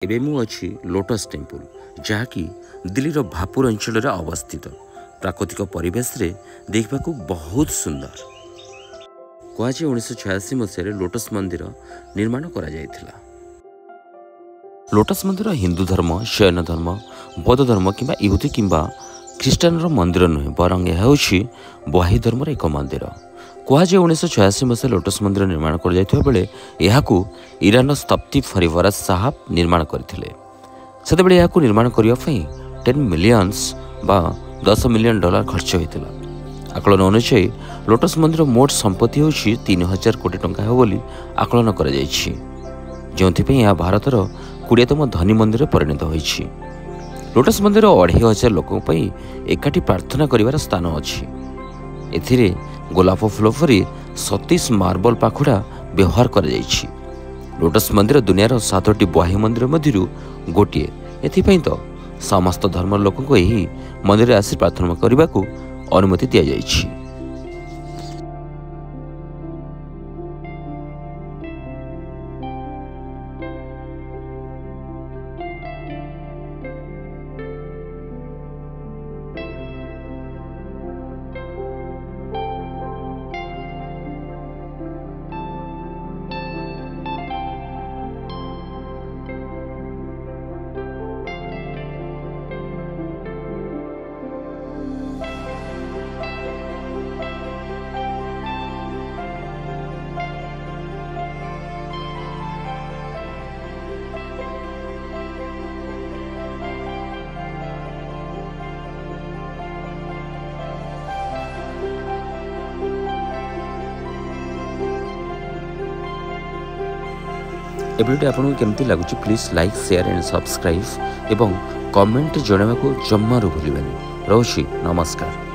एबे मु अच्छी लोटस टेम्पल जहाँकि दिल्लीर भापुर अंचल अवस्थित प्राकृतिक परिवेश रे देखा बहुत सुंदर। कहुए 1986 मसीह लोटस मंदिर निर्माण करा जायथिला। लोटस मंदिर हिंदू धर्म, शैन धर्म, बौद्ध धर्म किंबा इहुदी किंबा ख्रीष्टान मंदिर नुहे बरং यह हूँ बही धर्म एक मंदिर। कहुए 1986 मसीह लोटस मंदिर निर्माण कर बेले यह ईरान स्तप्ति फरीवराज साहब निर्माण करथिले। सेतेबेले यह निर्माण करने 10 मिलियंस बा 10 मिलियन डॉलर खर्च होता। आकलन अनुसार लोटस मंदिर मोट संपत्ति हूँ 3000 कोटी टंका हो बोली आकलन कर जो भारतर 20तम धनी मंदिर परिणत होइछि। लोटस मंदिर 2500 लोकों एकाठी प्रार्थना करिवार स्थान अछि। एथिरे गोलाप फूल परी 37 मार्बल पाखुड़ा व्यवहार कर जाइछि। लोटस मंदिर दुनियार 7टी बही मंदिर मध्यरु गोटे। एथिपई तो समस्त धर्म लोकों को यही मंदिर आसी प्रार्थना करने को अनुमति दि जाइछि। ए वीडियो आपको केमती लगुच please like share and subscribe एवं कमेंट जनवाक जम्मारू भूलिबानी। रहुछि नमस्कार।